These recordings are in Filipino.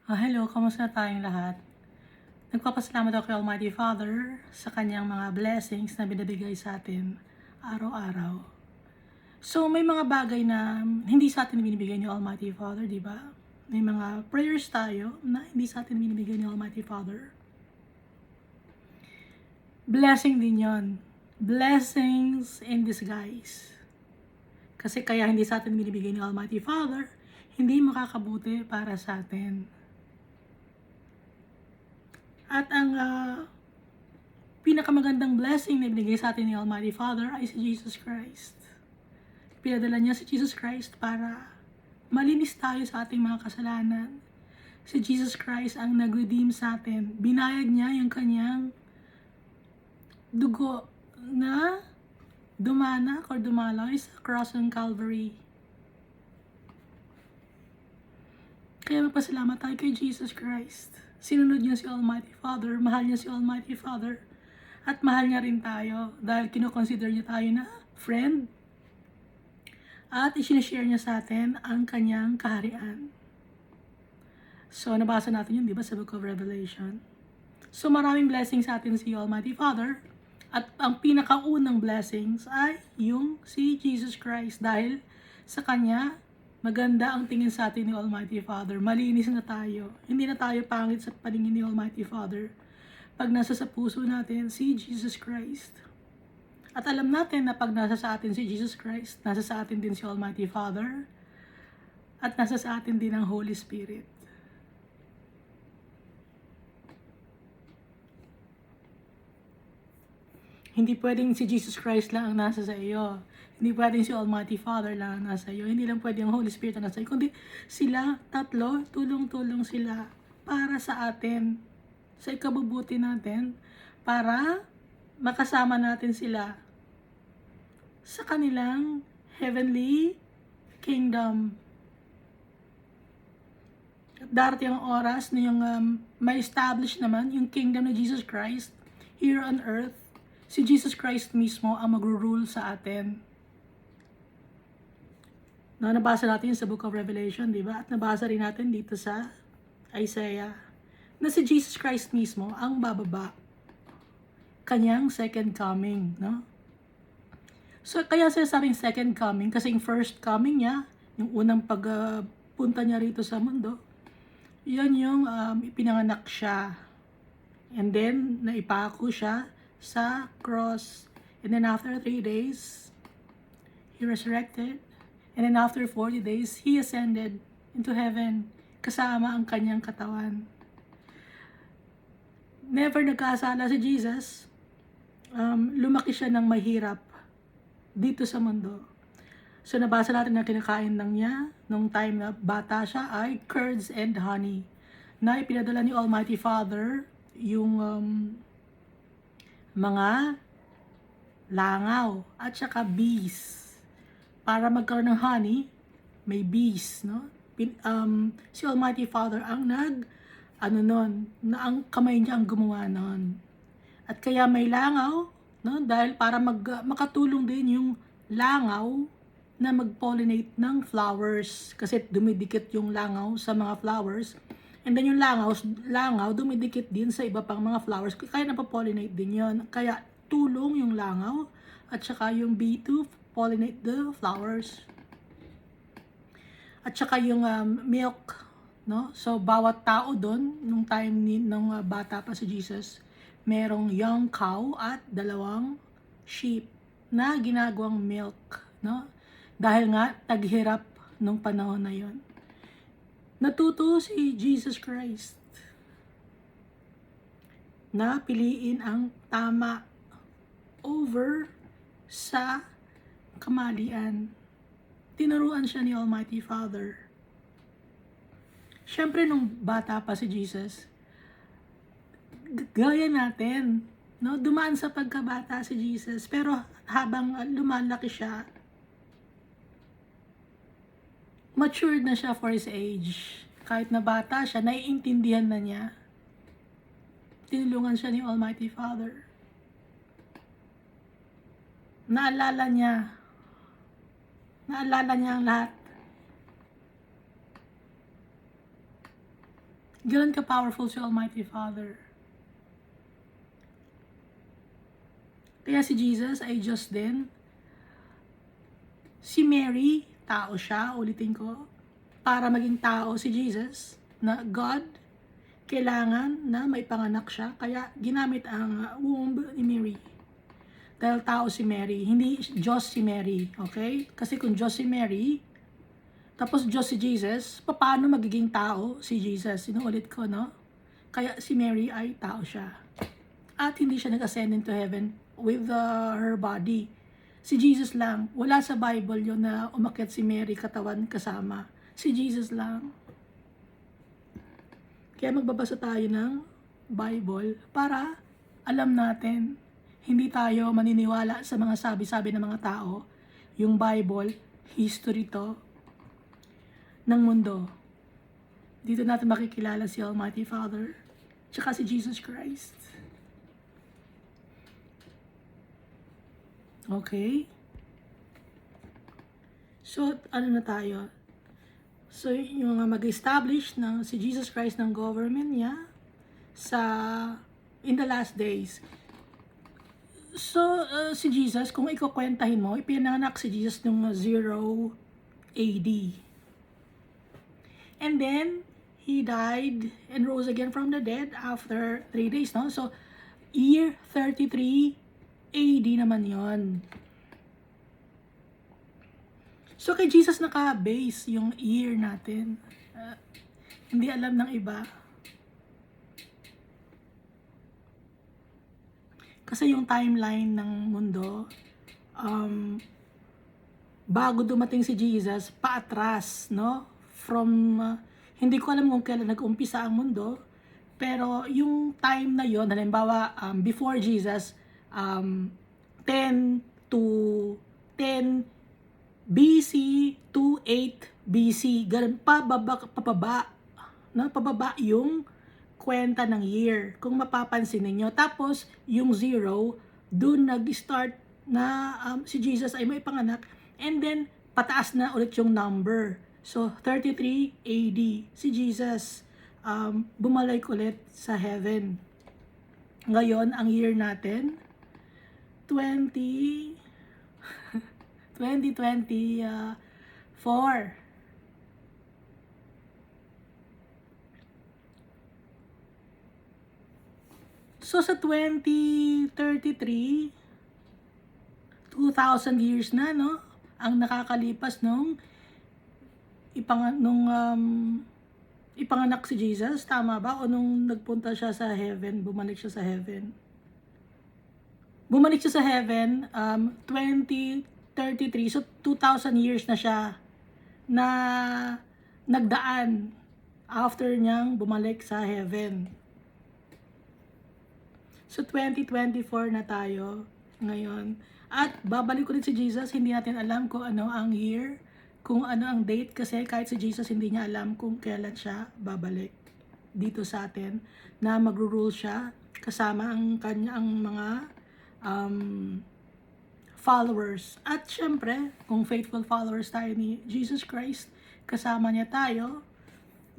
Hello, kamusta tayong lahat? Nagpapasalamat ako kay Almighty Father sa kanyang mga blessings na binibigay sa atin araw-araw. So, may mga bagay na hindi sa atin binibigay ni Almighty Father, di ba? May mga prayers tayo na hindi sa atin binibigay ni Almighty Father. Blessing din yon. Blessings in disguise. Kasi kaya hindi sa atin binibigay ni Almighty Father, hindi makakabuti para sa atin. At ang pinakamagandang blessing na ibinigay sa atin ni Almighty Father ay si Jesus Christ. Pinadala niya si Jesus Christ para malinis tayo sa ating mga kasalanan. Si Jesus Christ ang nag-redeem sa atin. Binayad niya yung kanyang dugo na dumanak or dumaloy sa cross ng Calvary. Kaya magpasalamat tayo kay Jesus Christ. Sinunod niya si Almighty Father, mahal niya si Almighty Father, at mahal niya rin tayo dahil kinoconsider niya tayo na friend at isinashare niya sa atin ang kanyang kaharian. So, nabasa natin yun, di ba, sa Book of Revelation. So, maraming blessings sa atin si Almighty Father at ang pinakaunang blessings ay yung si Jesus Christ dahil sa kanya, maganda ang tingin sa atin ni Almighty Father. Malinis na tayo. Hindi na tayo pangit sa paningin ni Almighty Father pag nasa sa puso natin si Jesus Christ. At alam natin na pag nasa sa atin si Jesus Christ, nasa sa atin din si Almighty Father, at nasa sa atin din ang Holy Spirit. Hindi pwedeng si Jesus Christ lang ang nasa sa iyo. Hindi pwedeng si Almighty Father lang ang nasa iyo. Hindi lang pwedeng ang Holy Spirit ang nasa iyo. Kundi sila, tatlo, tulong-tulong sila para sa atin. Sa ikabubuti natin para makasama natin sila sa kanilang heavenly kingdom. Darating ang oras na yung may establish naman yung kingdom ni Jesus Christ here on earth. Si Jesus Christ mismo ang magro-rule sa atin. Nabasa natin sa Book of Revelation, di ba? At nabasa rin natin dito sa Isaiah na si Jesus Christ mismo ang bababa. Kanyang second coming, no? So, kaya sinasabing second coming kasi yung first coming niya, yung unang pagpunta niya rito sa mundo, yan yung ipinanganak siya. And then, naipako siya sa cross. And then after 3 days, he resurrected. And then after 40 days, he ascended into heaven kasama ang kanyang katawan. Never nagkasala si Jesus. Lumaki siya ng mahirap dito sa mundo. So nabasa natin na kinakain lang niya nung time na bata siya ay curds and honey na ipinadala ni Almighty Father yung mga langaw at saka bees. Para magkaroon ng honey, may bees, no? Si Almighty Father ang na ang kamay niya ang gumawa nun. At kaya may langaw, no? Dahil para makatulong din yung langaw na mag-pollinate ng flowers. Kasi dumidikit yung langaw sa mga flowers. And then yung langaw dumidikit din sa iba pang mga flowers. Kaya napapollinate din yon. Kaya tulong yung langaw at saka yung bee to pollinate the flowers. At saka yung milk, no? So bawat tao doon nung time nung bata pa si Jesus, merong young cow at 2 sheep na ginagawang milk, no? Dahil nga taghirap nung panahon na yon. Natuto si Jesus Christ na piliin ang tama over sa kamalian. Tinuruan siya ni Almighty Father. Siyempre, nung bata pa si Jesus, gaya natin, no? Dumaan sa pagkabata si Jesus, pero habang lumalaki siya, matured na siya for his age. Kahit na bata siya, naiintindihan na niya. Tinulungan siya ni Almighty Father. Naalala niya ang lahat. Ganun ka-powerful si Almighty Father. Kaya si Jesus ay Diyos din. Si Mary, tao siya, ulitin ko. Para maging tao si Jesus, na God, kailangan na may panganak siya. Kaya ginamit ang womb ni Mary. Dahil tao si Mary, hindi Diyos si Mary. Okay? Kasi kung Diyos si Mary, tapos Diyos si Jesus, paano magiging tao si Jesus? Sinuulit ko, no? Kaya si Mary ay tao siya. At hindi siya nag-ascend into heaven with her body. Si Jesus lang. Wala sa Bible yun na umakyat si Mary katawan kasama. Si Jesus lang. Kaya magbabasa tayo ng Bible para alam natin, hindi tayo maniniwala sa mga sabi-sabi ng mga tao. Yung Bible, history to ng mundo. Dito natin makikilala si Almighty Father, tsaka si Jesus Christ. Okay? So, ano na tayo? So, yung mag-establish ng si Jesus Christ ng government niya in the last days. So, si Jesus, kung ikukwentahin mo, ipinanganak si Jesus noong 0 AD. And then, He died and rose again from the dead after 3 days, no? So, year 33 AD naman yon. So, kay Jesus naka-base yung year natin. Hindi alam ng iba. Kasi yung timeline ng mundo, bago dumating si Jesus, paatras, no? From, hindi ko alam kung kailan nag-umpisa ang mundo, pero yung time na yon, halimbawa, before Jesus, 10 BC to 8 BC, ganun pababa, no? Pababa yung kwenta ng year, kung mapapansin ninyo. Tapos, yung 0, dun nag-start na si Jesus ay may panganak, and then, pataas na ulit yung number. So, 33 AD, si Jesus bumalik ulit sa heaven. Ngayon, ang year natin, 2024. So sa 2033, 2,000 years na, no? Ang nakakalipas nung ipanganak si Jesus, tama ba? O nung nagpunta siya sa heaven, bumalik siya sa heaven. Bumalik siya sa heaven, 2033, so 2,000 years na siya na nagdaan after niyang bumalik sa heaven. So 2024 na tayo ngayon. At babalik ulit si Jesus, hindi natin alam kung ano ang year, kung ano ang date, kasi kahit si Jesus hindi niya alam kung kailan siya babalik dito sa atin, na magro-rule siya kasama ang kanyang mga followers. At syempre, kung faithful followers tayo ni Jesus Christ, kasama niya tayo.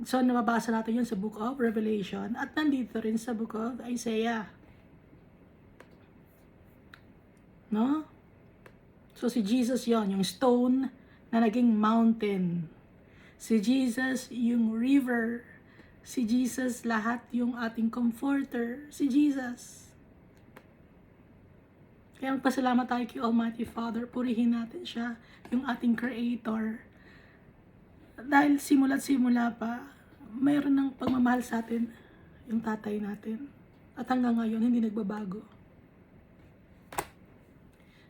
So, nababasa natin yun sa Book of Revelation at nandito rin sa Book of Isaiah. No? So, si Jesus yon, yung stone na naging mountain. Si Jesus, yung river. Si Jesus, lahat yung ating comforter. Si Jesus. Kaya magpasalamat tayo kay Almighty Father, purihin natin siya, yung ating Creator. Dahil simula't simula pa, mayroon ng pagmamahal sa atin, yung tatay natin. At hanggang ngayon, hindi nagbabago.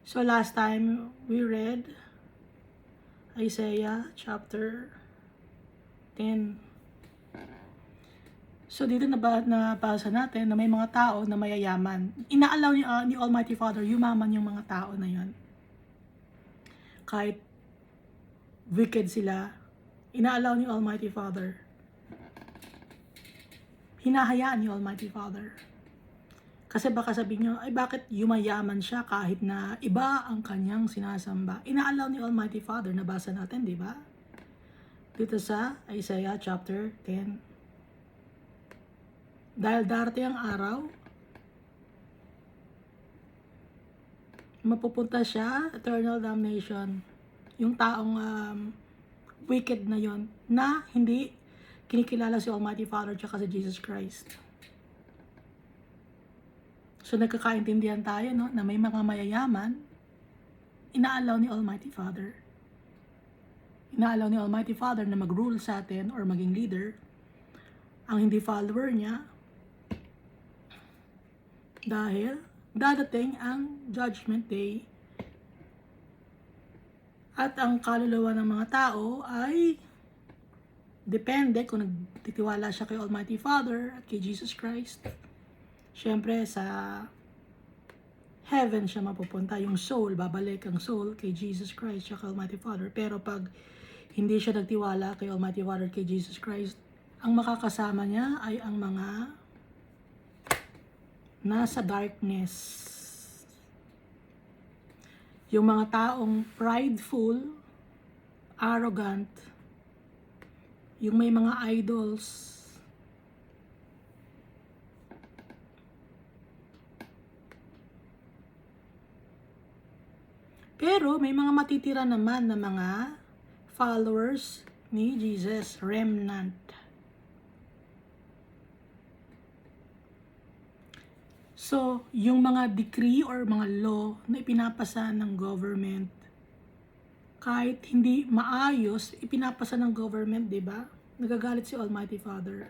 So last time, we read Isaiah chapter 10. So dito nabasa natin na may mga tao na mayayaman. Inaalaw ni Almighty Father, yumaman yung mga tao na yon. Kahit wicked sila, inaalaw ni Almighty Father. Hinahayaan ni Almighty Father. Kasi baka sabihin nyo, ay bakit yumayaman siya kahit na iba ang kanyang sinasamba? Inaalaw ni Almighty Father, nabasa natin, di ba? Dito sa Isaiah chapter 10. Dahil darating ang araw, mapupunta siya, eternal damnation. Yung taong wicked na yon na hindi kinikilala si Almighty Father tsaka si Jesus Christ. So nagkakaintindihan tayo, no, na may mga mayayaman, inaalaw ni Almighty Father. Inaalaw ni Almighty Father na mag-rule sa atin or maging leader. Ang hindi follower niya, dahil dadating ang Judgment Day at ang kaluluwa ng mga tao ay depende kung nagtitiwala siya kay Almighty Father at kay Jesus Christ. Siyempre sa heaven siya mapupunta, yung soul, babalik ang soul kay Jesus Christ at kay Almighty Father. Pero pag hindi siya nagtiwala kay Almighty Father at kay Jesus Christ, ang makakasama niya ay ang mga nasa darkness. Yung mga taong prideful, arrogant, yung may mga idols, pero may mga matitira naman na mga followers ni Jesus, remnant. So, yung mga decree or mga law na ipinapasa ng government, kahit hindi maayos, ipinapasa ng government, di ba? Nagagalit si Almighty Father.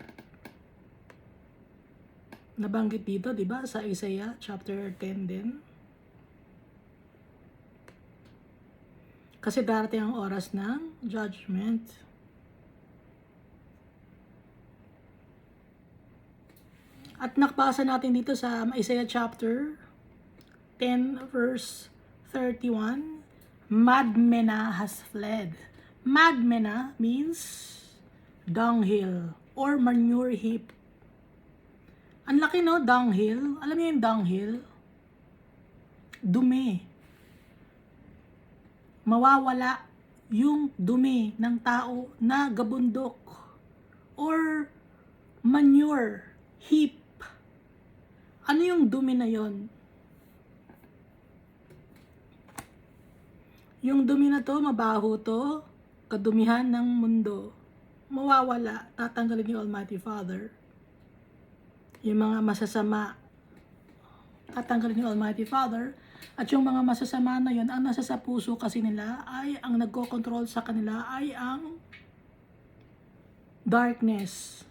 Nabanggit dito, di ba? Sa Isaiah chapter 10 din. Kasi darating ang oras ng judgment. At nakbasa natin dito sa Isaiah chapter 10 verse 31, Madmena has fled. Madmena means dunghill or manure heap. Ang laki, no? Dunghill. Alam niyo yung dunghill? Dumi. Mawawala yung dumi ng tao na gabundok or manure heap. Ano yung dumi na yon? Yung dumi na to, mabaho to, kadumihan ng mundo. Mawawala, tatanggalin ni Almighty Father. Yung mga masasama, tatanggalin ni Almighty Father. At yung mga masasama na yon, ang nasa sa puso kasi nila ay, ang nagko-control sa kanila ay ang darkness.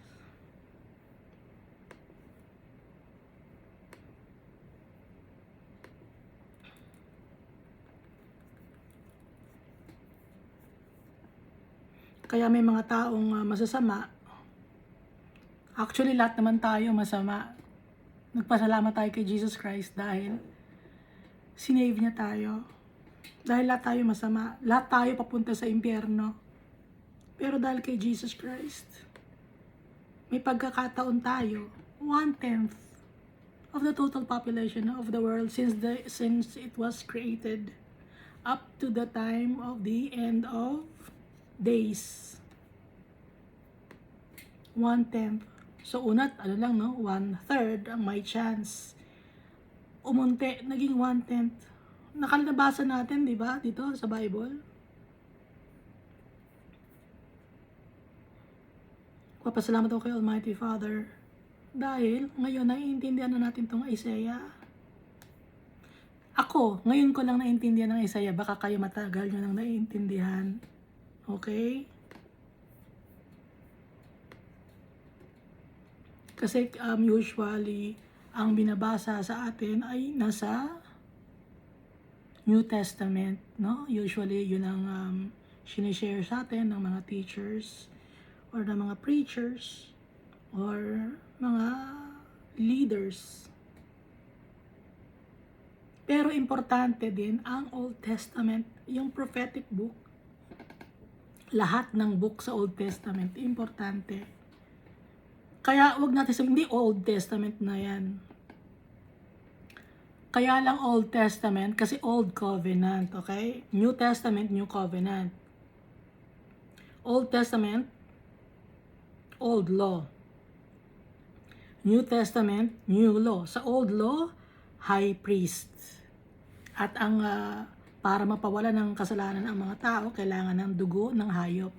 Kaya may mga taong masasama. Actually, lahat naman tayo masama. Nagpasalamat tayo kay Jesus Christ dahil sinave niya tayo. Dahil lahat tayo masama. Lahat tayo papunta sa impyerno. Pero dahil kay Jesus Christ, may pagkakataon tayo, 1/10 of the total population of the world since it was created up to the time of the end of days. 1/10. So, unat, 1/3 ang may chance. Umunti, naging 1/10. Nakalabasa natin, di ba, dito sa Bible? Papasalamat ako kay Almighty Father. Dahil, ngayon, naiintindihan na natin tong Isaiah. Ako, ngayon ko lang naiintindihan ng Isaiah. Baka kayo matagal nyo nang naiintindihan. Okay? Kasi usually, ang binabasa sa atin ay nasa New Testament, no? Usually, yun ang sinishare sa atin ng mga teachers or ng mga preachers or mga leaders. Pero importante din ang Old Testament, yung prophetic book. Lahat ng book sa Old Testament, importante. Kaya wag natin sabihin, hindi Old Testament na yan. Kaya lang Old Testament kasi Old Covenant, okay? New Testament, New Covenant. Old Testament, Old Law. New Testament, New Law. Sa Old Law, High Priest. At ang para mapawala ng kasalanan ang mga tao, kailangan ng dugo ng hayop.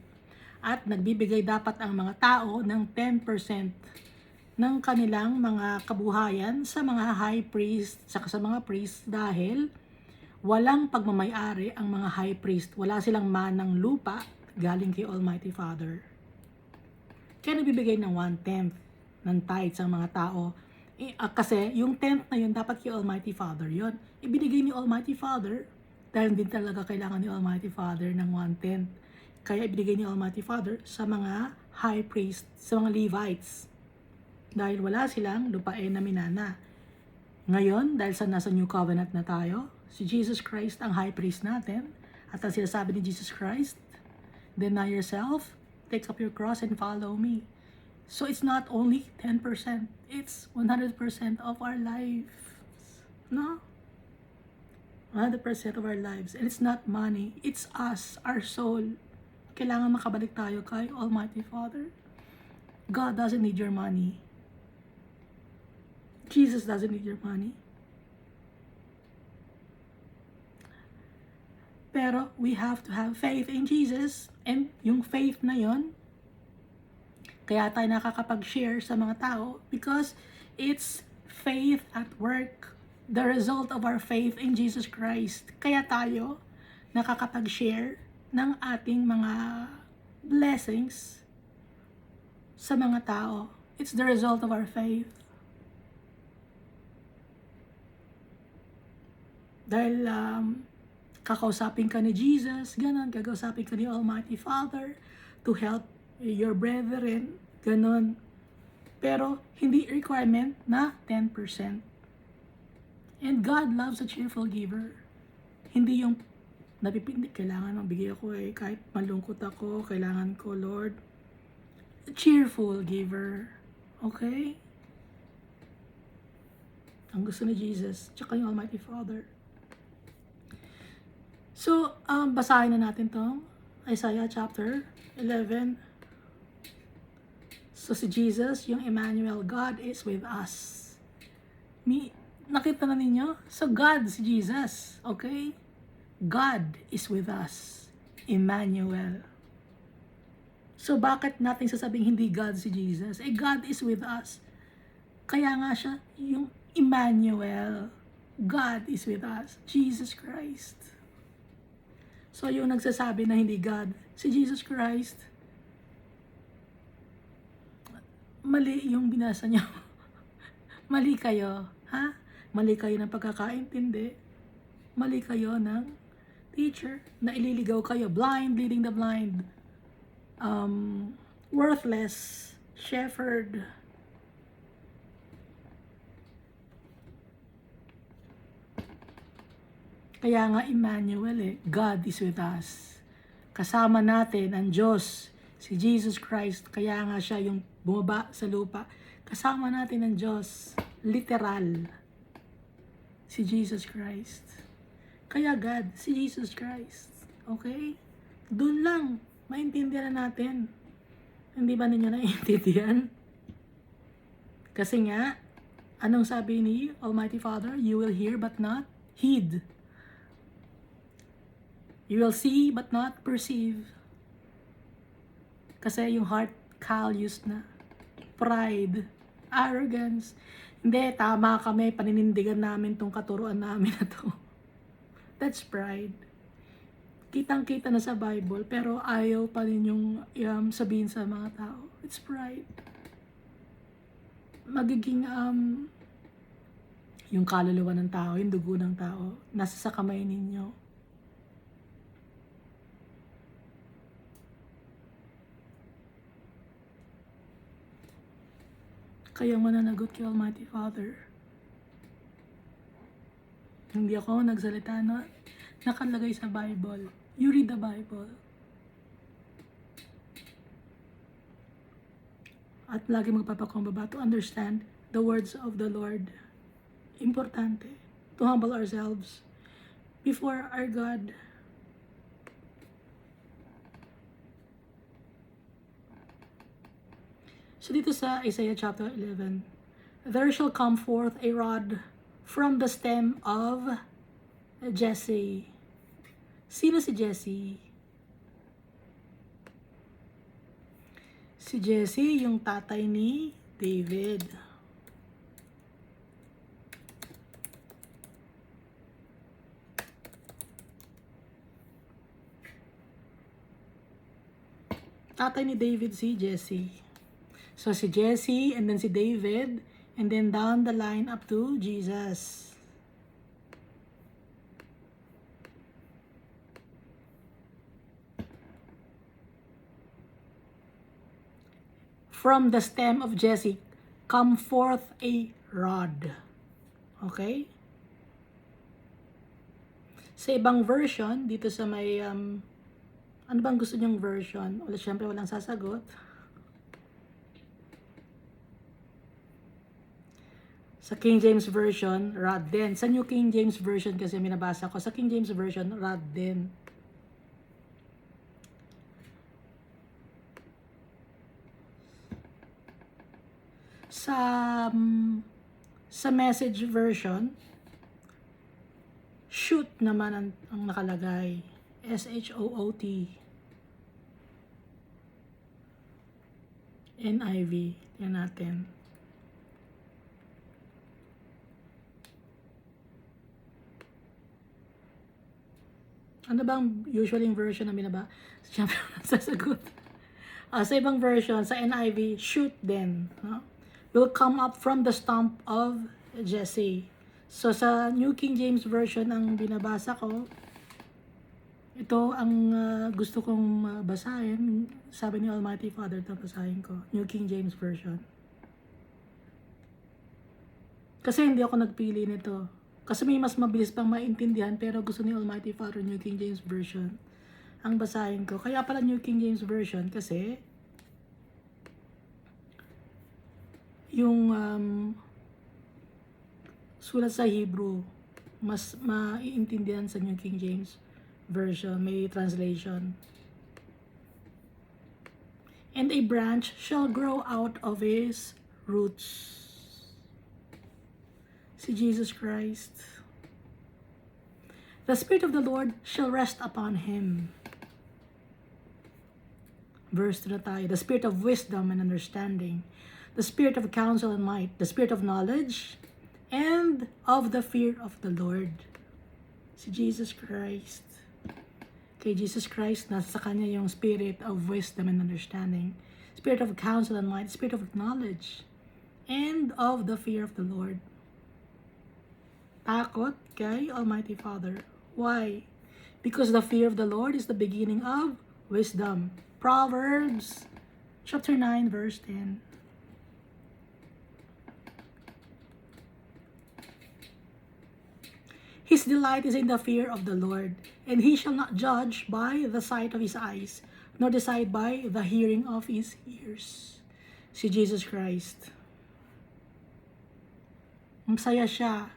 At nagbibigay dapat ang mga tao ng 10% ng kanilang mga kabuhayan sa mga high priest, saka sa mga priest, dahil walang pagmamayari ang mga high priest. Wala silang manang lupa galing kay Almighty Father. Kaya nagbibigay ng 1/10 ng tithes ang mga tao. Kasi yung 10th na yun, dapat kay Almighty Father yun. Ibinigay ni Almighty Father dahil din talaga kailangan ni Almighty Father ng 1/10. Kaya ibinigay ni Almighty Father sa mga high priest, sa mga Levites. Dahil wala silang lupain na minana. Ngayon, dahil sa nasa New Covenant na tayo, si Jesus Christ ang high priest natin, at ang sinasabi ni Jesus Christ, deny yourself, take up your cross and follow me. So it's not only 10%, it's 100% of our lives. No? 100% of our lives. And it's not money, it's us, our soul. Kailangan makabalik tayo kay Almighty Father. God doesn't need your money. Jesus doesn't need your money. Pero we have to have faith in Jesus. And yung faith na yon, kaya tayo nakakapag-share sa mga tao because it's faith at work. The result of our faith in Jesus Christ. Kaya tayo nakakapag-share ng ating mga blessings sa mga tao. It's the result of our faith. Dahil kakausapin ka ni Jesus, ganun, kakausapin ka ni Almighty Father to help your brethren, ganun. Pero hindi requirement na 10%. And God loves a cheerful giver. Hindi yung napipindi, kailangan magbigay ako kahit malungkot ako, kailangan ko, Lord. A cheerful giver. Okay? Ang gusto ni Jesus, tsaka yung Almighty Father. So, basahin na natin tong Isaiah chapter 11. So, si Jesus, yung Emmanuel, God is with us. Nakita na ninyo? So, God, si Jesus. Okay? God is with us. Emmanuel. So, bakit natin sasabing hindi God si Jesus? God is with us. Kaya nga siya, yung Emmanuel. God is with us. Jesus Christ. So, yung nagsasabi na hindi God, si Jesus Christ, mali yung binasa niyo. Mali kayo. Ha? Mali kayo ng pagkakaintindi. Mali kayo ng teacher. Na ililigaw kayo. Blind leading the blind. Worthless shepherd. Kaya nga Emmanuel God is with us. Kasama natin ang Diyos, si Jesus Christ. Kaya nga siya yung bumaba sa lupa. Kasama natin ang Diyos. Literal. Si Jesus Christ. Kaya God, si Jesus Christ. Okay? Doon lang, maintindihan natin. Hindi ba ninyo naiintindihan? Kasi nga, anong sabi ni Almighty Father? You will hear but not heed. You will see but not perceive. Kasi yung heart callous na. Pride. Arrogance. Hindi, tama kami. Paninindigan namin tong katuruan namin na to. That's pride. Kitang-kita na sa Bible, pero ayaw pa rin yung sabihin sa mga tao. It's pride. Magiging yung kaluluwa ng tao, yung dugo ng tao, nasa sa kamay ninyo. Kaya mananagot kay Almighty Father. Hindi ako nagsalita na nakalagay sa Bible. You read the Bible. At lagi magpapakumbaba to understand the words of the Lord. Importante to humble ourselves before our God. So dito sa Isaiah chapter 11, there shall come forth a rod from the stem of Jesse. Sino si Jesse? Si Jesse, yung tatay ni David. Tatay ni David si Jesse. So si Jesse, and then si David, and then down the line up to Jesus. From the stem of Jesse, come forth a rod. Okay? Sa ibang version, dito sa may, ano bang gusto niyong version? Wala, syempre walang sasagot. Sa King James Version, rod din. Sa New King James Version kasi minabasa ko. Sa King James Version, rod din. Sa Message Version, shoot naman ang nakalagay. S-H-O-O-T. NIV. Yan natin. Ano bang usually version na binaba? Siyempre, sasagot. Sa ibang version, sa NIV, shoot din. Will come up from the stump of Jesse. So, sa New King James Version ang binabasa ko, ito ang gusto kong basahin. Sabi ni Almighty Father, ito basahin ko. New King James Version. Kasi hindi ako nagpili nito. Kasi may mas mabilis pang maintindihan, pero gusto ni Almighty Father, New King James Version ang basahin ko. Kaya pala New King James Version kasi yung sulat sa Hebrew mas maiintindihan sa New King James Version. May translation. And a branch shall grow out of his roots. Si Jesus Christ. The Spirit of the Lord shall rest upon him. Verse 2 na tayo. The Spirit of wisdom and understanding. The Spirit of counsel and might. The Spirit of knowledge and of the fear of the Lord. Si Jesus Christ. Kay Jesus Christ, nasa kanya yung Spirit of wisdom and understanding. Spirit of counsel and might. Spirit of knowledge and of the fear of the Lord. Takot kay Almighty Father. Why? Because the fear of the Lord is the beginning of wisdom. Proverbs chapter 9 verse 10. His delight is in the fear of the Lord, and he shall not judge by the sight of his eyes, nor decide by the hearing of his ears. Si Jesus Christ. Masaya siya.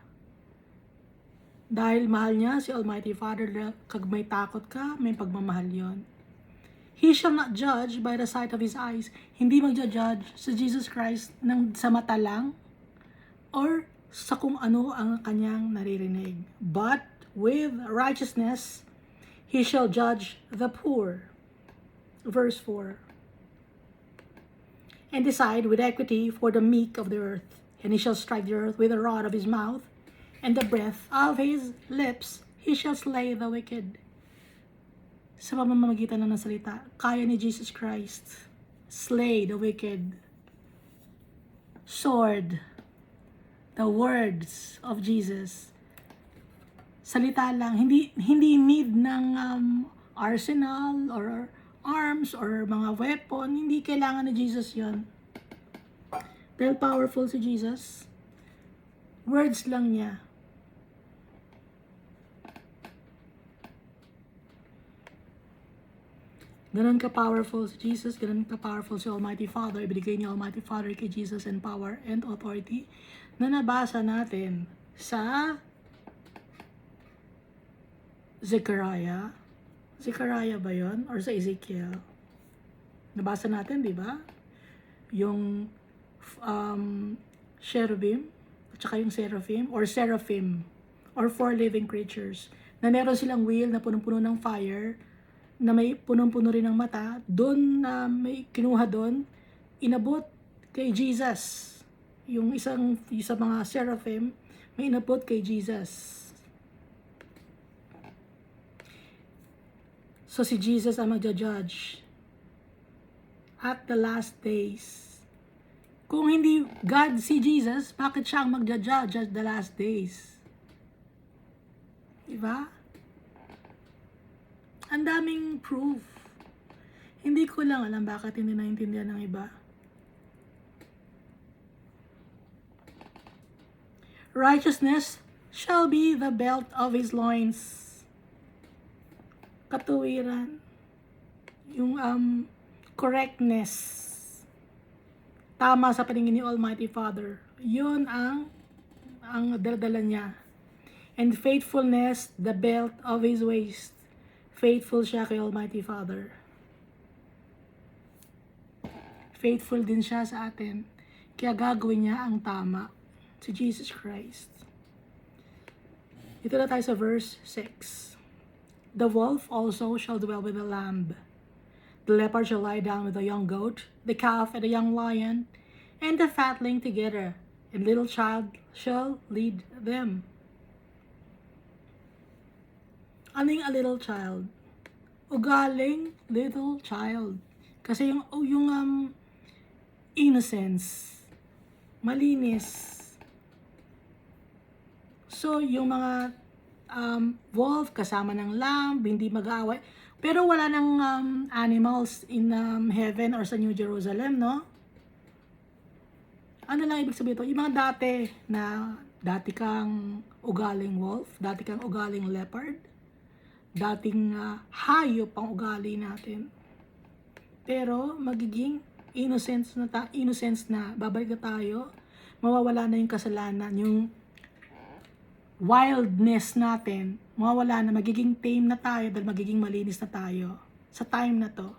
Dahil mahal niya si Almighty Father, kag may takot ka, may pagmamahal yon. He shall not judge by the sight of his eyes. Hindi magja-judge sa Jesus Christ sa mata lang or sa kung ano ang kanyang naririnig. But with righteousness, he shall judge the poor. Verse 4. And decide with equity for the meek of the earth. And he shall strike the earth with the rod of his mouth, and the breath of his lips he shall slay the wicked. Sa pamamagitan ng salita, kaya ni Jesus Christ slay the wicked. Sword, the words of Jesus. Salita lang, hindi need ng arsenal or arms or mga weapon. Hindi kailangan ni Jesus yon. Dahil powerful si Jesus, words lang niya. Ganun ka-powerful si Jesus, ganun ka-powerful si Almighty Father. Ibigay niya Almighty Father kay Jesus and power and authority na nabasa natin sa Zechariah. Zechariah ba yun? Or sa Ezekiel? Nabasa natin, di ba? Yung cherubim, at saka yung seraphim, or 4 living creatures, na meron silang wheel na punong-puno ng fire, na may punong-puno rin ng mata, doon na may kinuha doon, inabot kay Jesus. Yung isa mga seraphim, may inabot kay Jesus. So si Jesus ang magja-judge at the last days. Kung hindi God si Jesus, bakit siya ang magja-judge at the last days? Diba? Ang daming proof. Hindi ko lang alam bakit hindi naintindihan ng iba. Righteousness shall be the belt of his loins. Katuwiran. Yung correctness. Tama sa paningin ni Almighty Father. Yun ang dala niya. And faithfulness, the belt of his waist. Faithful siya kay Almighty Father. Faithful din siya sa atin. Kaya gagawin niya ang tama. Si Jesus Christ. Ito na tayo sa verse 6. The wolf also shall dwell with the lamb. The leopard shall lie down with the young goat, the calf and the young lion, and the fatling together, and little child shall lead them. Ano yung a little child? Ugaling little child. Kasi yung innocence, malinis. So, yung mga wolf kasama ng lamb, hindi mag-aaway. Pero wala nang animals in heaven or sa New Jerusalem, no? Ano lang ibig sabihin ito? Yung mga dati kang ugaling wolf, dati kang ugaling leopard, dating hayop ang ugali natin. Pero magiging innocence na, babalik na tayo, mawawala na yung kasalanan, yung wildness natin, mawawala na, magiging tame na tayo dahil magiging malinis na tayo sa time na to.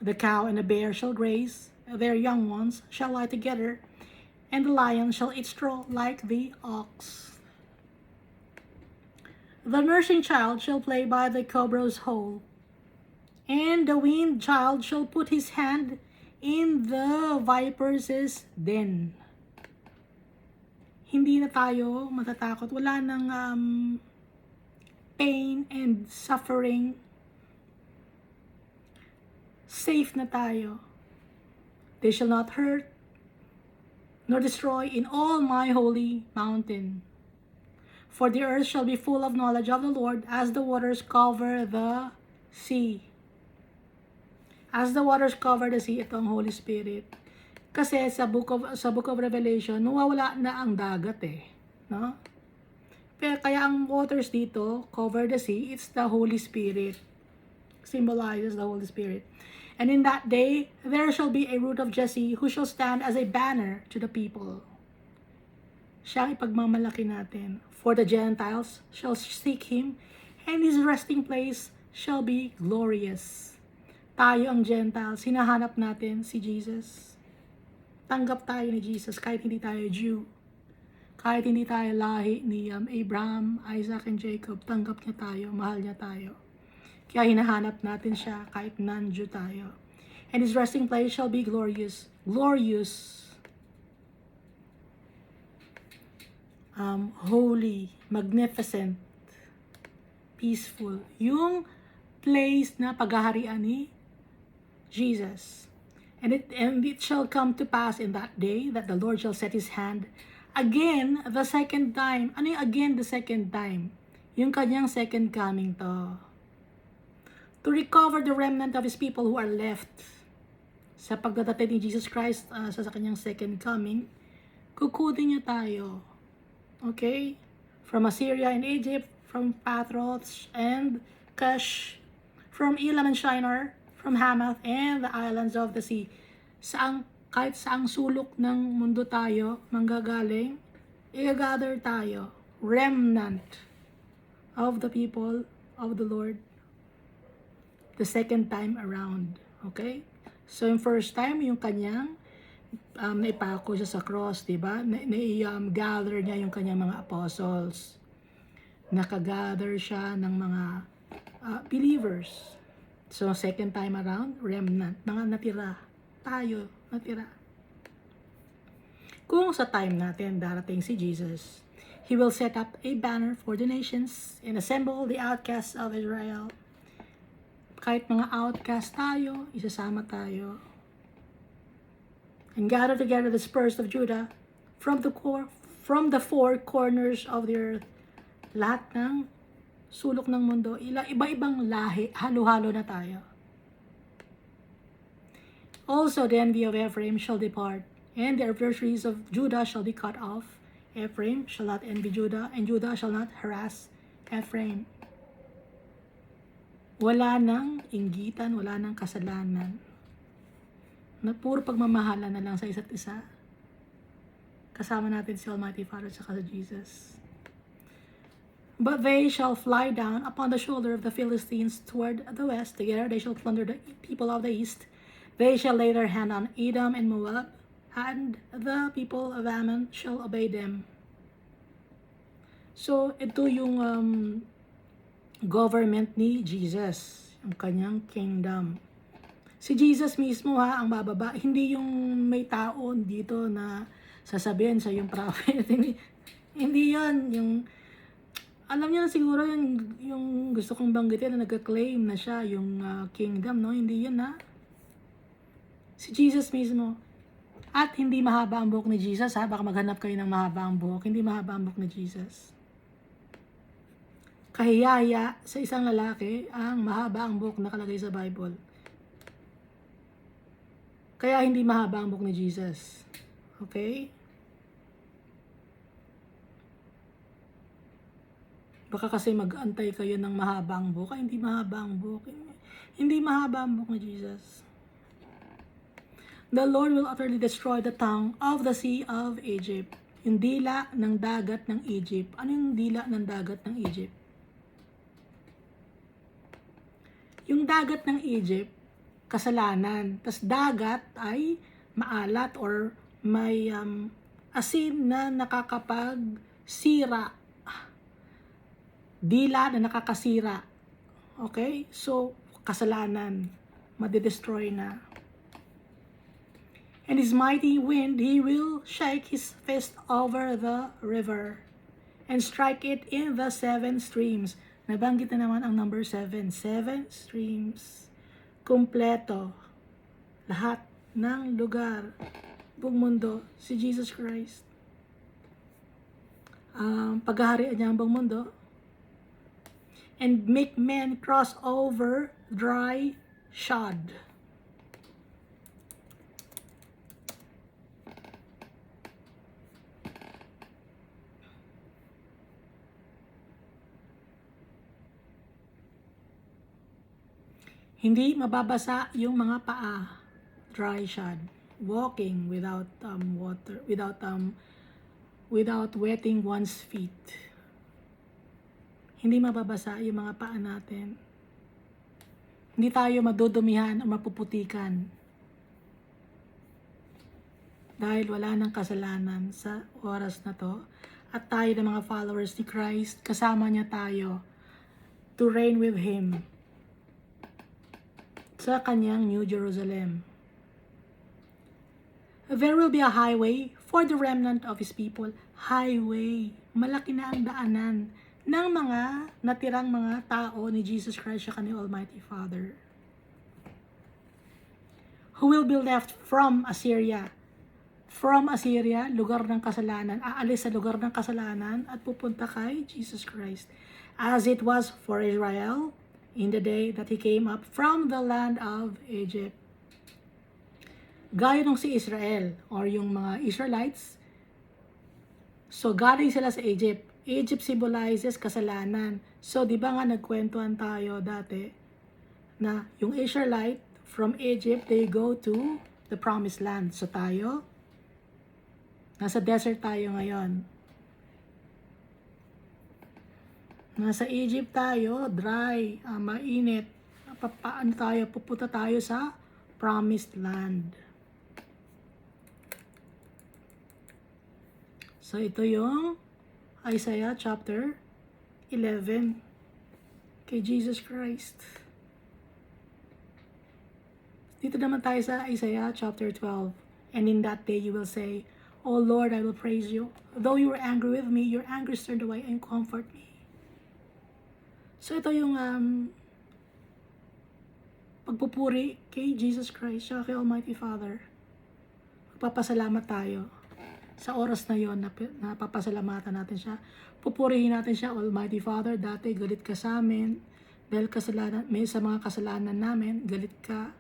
The cow and the bear shall graze, their young ones shall lie together, and the lion shall eat straw like the ox. The nursing child shall play by the cobra's hole, and the weaned child shall put his hand in the viper's den. Hindi na tayo matatakot. Wala nang pain and suffering. Safe na tayo. They shall not hurt nor destroy in all my holy mountain. For the earth shall be full of knowledge of the Lord as the waters cover the sea. As the waters cover the sea, ito ang Holy Spirit. Kasi sa book of Revelation, nawawala na ang dagat no? Pero kaya ang waters dito, cover the sea, it's the Holy Spirit. Symbolizes the Holy Spirit. And in that day, there shall be a root of Jesse who shall stand as a banner to the people. Siya ang ipagmamalaki natin. For the Gentiles shall seek him, and his resting place shall be glorious. Tayo ang Gentiles, hinahanap natin si Jesus. Tanggap tayo ni Jesus kahit hindi tayo Jew. Kahit hindi tayo lahi ni Abraham, Isaac, and Jacob, tanggap niya tayo, mahal niya tayo. Kaya hinahanap natin siya kahit non-Jew tayo. And his resting place shall be glorious. Glorious. Holy, magnificent, peaceful. Yung place na paghaharian ni Jesus. And it shall come to pass in that day that the Lord shall set his hand again the second time. Ano yung again the second time? Yung kanyang second coming to recover the remnant of his people who are left. Sa pagdadating ni Jesus Christ sa kanyang second coming, kukunin niya tayo. Okay? From Assyria and Egypt, from Pathros and Cush, from Elam and Shinar, from Hamath and the islands of the sea. Kahit saang sulok ng mundo tayo manggagaling, i-gather tayo, remnant of the people of the Lord, the second time around. Okay? So yung first time, yung kanyang naipako siya sa cross, di ba? Gather niya yung kanyang mga apostles. Nakagather siya ng mga believers. So, second time around, remnant, mga natira. Tayo, natira. Kung sa time natin darating si Jesus, He will set up a banner for the nations and assemble the outcasts of Israel. Kahit mga outcast tayo, isasama tayo. And gather together the spurs of Judah from the four corners of the earth. Lahat ng sulok ng mundo, iba-ibang lahi, halo-halo na tayo. Also the envy of Ephraim shall depart, and the adversaries of Judah shall be cut off. Ephraim shall not envy Judah, and Judah shall not harass Ephraim. Wala nang inggitan, wala nang kasalanan. Na puro pagmamahalan na lang sa isa't isa. Kasama natin si Almighty Father at si Jesus. But they shall fly down upon the shoulder of the Philistines toward the west. Together they shall plunder the people of the east. They shall lay their hand on Edom and Moab, and the people of Ammon shall obey them. So, ito yung government ni Jesus, yung kanyang kingdom. Si Jesus mismo ang bababa, hindi yung may tao dito na sasabihin sa yung prophet. Hindi yun, yung alam niyo na siguro yung gusto kong banggitin na nagka-claim na siya yung kingdom, no? Hindi yun si Jesus mismo. At hindi mahaba ang buhok ni Jesus, baka maghanap kayo ng mahaba ang buhok. Hindi mahaba ang buhok ni Jesus. Kahiyaya sa isang lalaki ang mahaba ang buhok nakalagay sa Bible. Kaya hindi mahaba ang buhok ni Jesus. Okay? Baka kasi mag-antay kayo ng mahaba ang buhok. Hindi mahaba ang buhok. Hindi mahaba ang buhok ni Jesus. The Lord will utterly destroy the tongue of the sea of Egypt. Yung dila ng dagat ng Egypt. Ano yung dila ng dagat ng Egypt? Yung dagat ng Egypt, kasalanan. Tas dagat ay maalat or may asin na nakakapagsira. Dila na nakakasira. Okay? So, kasalanan. Madidestroy na. And his mighty wind, he will shake his fist over the river and strike it in the 7 streams. Nabanggit na naman ang number 7. 7 streams. Kompleto. Lahat ng lugar, buong mundo, si Jesus Christ. Paghaharian niya ang buong mundo. And make men cross over dry shod. Hindi mababasa yung mga paa, dry shod, walking without water, without wetting one's feet. Hindi mababasa yung mga paa natin. Hindi tayo madudumihan o mapuputikan. Dahil wala nang kasalanan sa oras na to. At tayo ng mga followers ni Christ, kasama niya tayo to reign with Him sa kanyang New Jerusalem. There will be a highway for the remnant of His people. Highway. Malaki na ang daanan ng mga natirang mga tao ni Jesus Christ sa kanyang Almighty Father. Who will be left from Assyria. From Assyria, lugar ng kasalanan. Aalis sa lugar ng kasalanan at pupunta kay Jesus Christ. As it was for Israel in the day that he came up from the land of Egypt. Gaya nung si Israel or yung mga Israelites. So galing sila sa Egypt. Egypt symbolizes kasalanan. So di ba nga nagkwentuhan tayo dati na yung Israelite from Egypt, they go to the promised land. So tayo, nasa desert tayo ngayon. Nasa Egypt tayo, dry, mainit. Paano tayo? Pupunta tayo sa promised land. So, ito yung Isaiah chapter 11 kay Jesus Christ. Dito naman tayo sa Isaiah chapter 12. And in that day you will say, O Lord, I will praise you. Though you were angry with me, your anger is turned away and comfort me. So ito yung pagpupuri kay Jesus Christ, siya kay Almighty Father. Magpapasalamat tayo sa oras na yon na papasalamatan natin siya. Pupurihin natin siya, Almighty Father, dati galit ka sa amin dahil sa mga kasalanan namin, galit ka.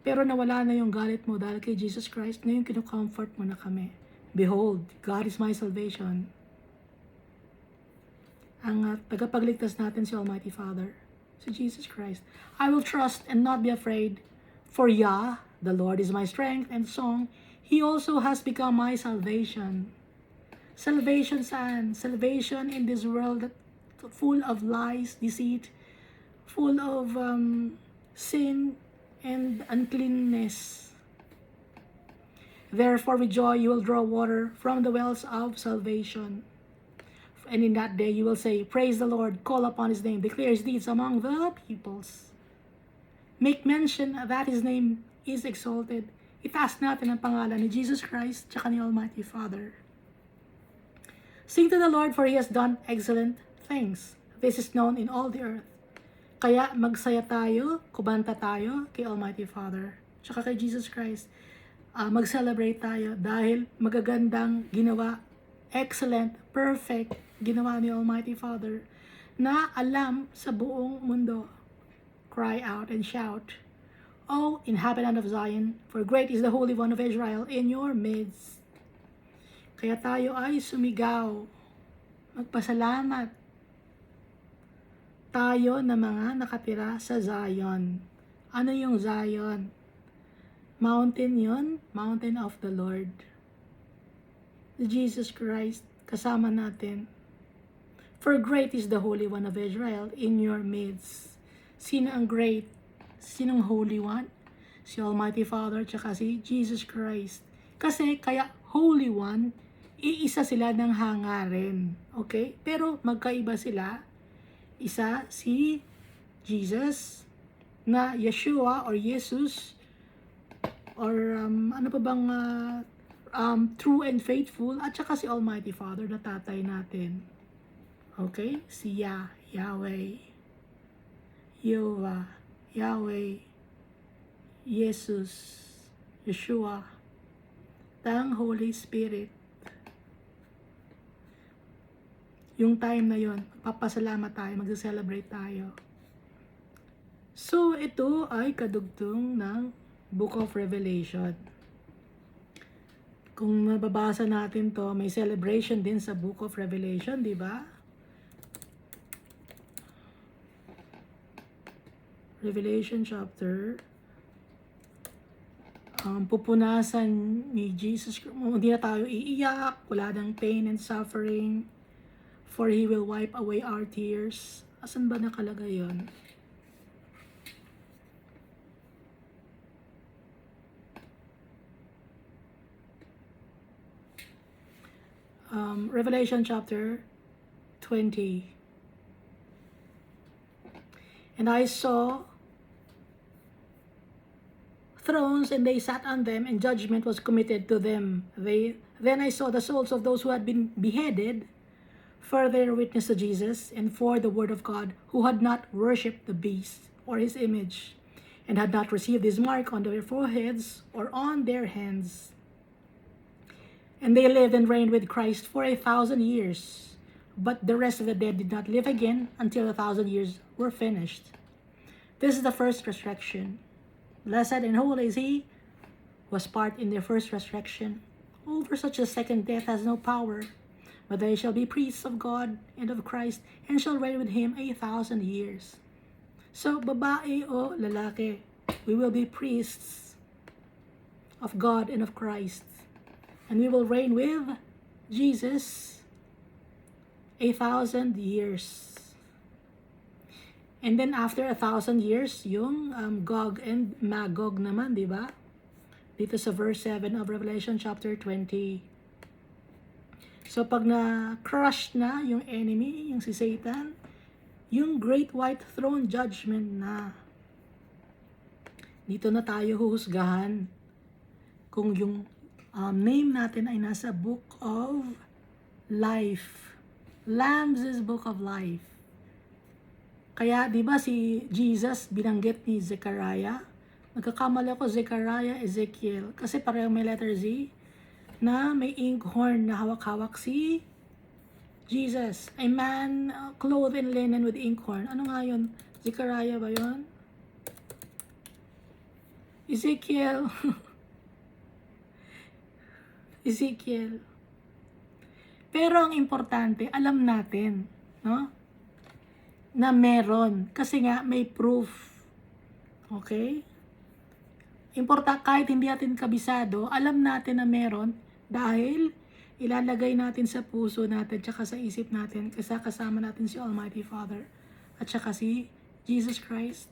Pero nawala na yung galit mo dahil kay Jesus Christ, ngayon kinukomfort mo na kami. Behold, God is my salvation. Ang tagapagligtas natin si Almighty Father, si Jesus Christ. I will trust and not be afraid, for Yah, the Lord is my strength and song. He also has become my salvation. Salvation saan? Salvation in this world that full of lies, deceit, full of sin and uncleanness. Therefore with joy you will draw water from the wells of salvation. And in that day you will say, praise the Lord, call upon His name, declare His deeds among the peoples. Make mention that His name is exalted. Itaas natin ang pangalan ni Jesus Christ tsaka ni Almighty Father. Sing to the Lord, for He has done excellent things. This is known in all the earth. Kaya magsaya tayo, kumanta tayo kay Almighty Father tsaka kay Jesus Christ. Mag-celebrate tayo dahil magagandang ginawa, excellent, perfect ginawa ni Almighty Father na alam sa buong mundo. Cry out and shout, O inhabitant of Zion, for great is the Holy One of Israel in your midst. Kaya tayo ay sumigaw, magpasalamat tayo na mga nakatira sa Zion. Ano yung Zion? Mountain yon, mountain of the Lord. Jesus Christ, kasama natin. For great is the Holy One of Israel in your midst. Sino ang great? Sinong Holy One? Si Almighty Father, tsaka si Jesus Christ. Kasi kaya Holy One, iisa sila ng hangarin. Okay? Pero magkaiba sila. Isa si Jesus na Yeshua or Jesus or ano pa bang true and faithful, at saka si Almighty Father na tatay natin. Okay? Si Yahweh, Yehovah, Yahweh, Jesus, Yeshua, ang Holy Spirit. Yung time na yon, papasalamat tayo, mag-celebrate tayo. So, ito ay kadugtong ng Book of Revelation. Kung mababasa natin to, may celebration din sa Book of Revelation, di ba? Revelation chapter, pupunasan ni Jesus, hindi na tayo iiyak, wala ng pain and suffering, for He will wipe away our tears. Asan ba nakalagay yun? Revelation chapter 20. And I saw thrones, and they sat on them, and judgment was committed to them. Then I saw the souls of those who had been beheaded for their witness to Jesus and for the word of God, who had not worshipped the beast or his image, and had not received his mark on their foreheads or on their hands. And they lived and reigned with Christ for 1,000 years. But the rest of the dead did not live again until 1,000 years were finished. This is the first resurrection. Blessed and holy is he who was part in their first resurrection. Over such a second death has no power, but they shall be priests of God and of Christ, and shall reign with him 1,000 years. So, babae o lalaki, we will be priests of God and of Christ. And we will reign with Jesus 1,000 years. And then after 1,000 years, yung Gog and Magog naman, di ba? Dito sa verse 7 of Revelation chapter 20. So pag na-crush na yung enemy, yung si Satan, yung Great White Throne Judgment na. Dito na tayo huhusgahan kung yung name natin ay nasa Book of Life. Lamb's Book of Life. Kaya, di ba si Jesus binanggit ni Zechariah? Nagkakamali ako, Zechariah, Ezekiel. Kasi pareho may letter Z na may inkhorn na hawak-hawak si Jesus. A man clothed in linen with inkhorn. Ano nga yun? Zechariah ba yun? Ezekiel. Ezekiel. Pero ang importante, alam natin, no? Na meron. Kasi nga, may proof. Okay? Kahit hindi natin kabisado, alam natin na meron dahil ilalagay natin sa puso natin tsaka sa isip natin kasama natin si Almighty Father at tsaka si Jesus Christ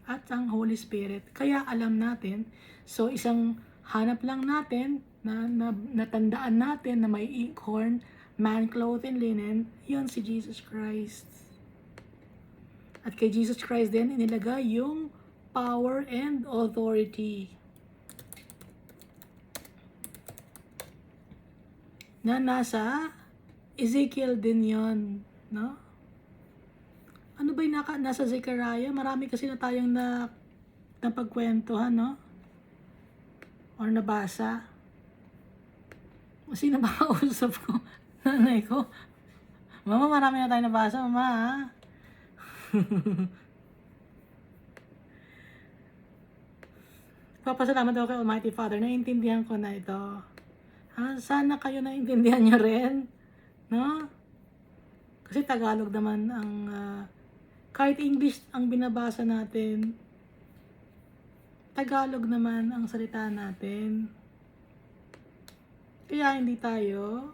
at ang Holy Spirit. Kaya alam natin, so isang hanap lang natin na natandaan natin na may inkhorn, man clothed in linen, yon si Jesus Christ. At kay Jesus Christ din inilagay yung power and authority na nasa Ezekiel din yon, no? Ano ba yung nasa Zechariah? Marami kasi na tayong napagkwentuhan, no? Or nabasa. Sino ba kausap ko? Nanay ko. Mama, marami na tayong nabasa, mama, ha? Papasalamat ako kay Almighty Father. Naiintindihan ko na ito. Sana kayo naiintindihan nyo rin. No? Kasi Tagalog naman ang... kahit English ang binabasa natin, Tagalog naman ang salita natin. Kaya hindi tayo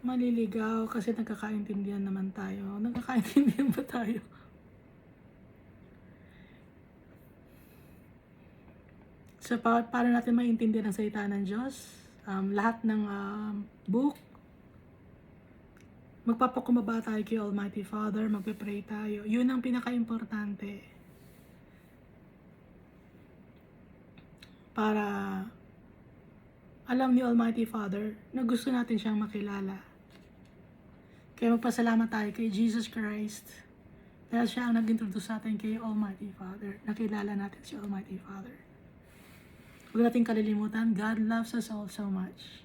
maliligaw kasi nagkakaintindihan naman tayo. Nagkakaintindihan ba tayo? So, para natin maintindihan ang salita ng Diyos, lahat ng book, magpapakumbaba tayo kay Almighty Father, magpe-pray tayo. Yun ang pinaka-importante. Para alam ni Almighty Father na gusto natin siyang makilala. Kaya magpasalamat tayo kay Jesus Christ dahil siya ang nag-introduce sa atin kay Almighty Father. Nakilala natin si Almighty Father. Huwag natin kalilimutan, God loves us all so much.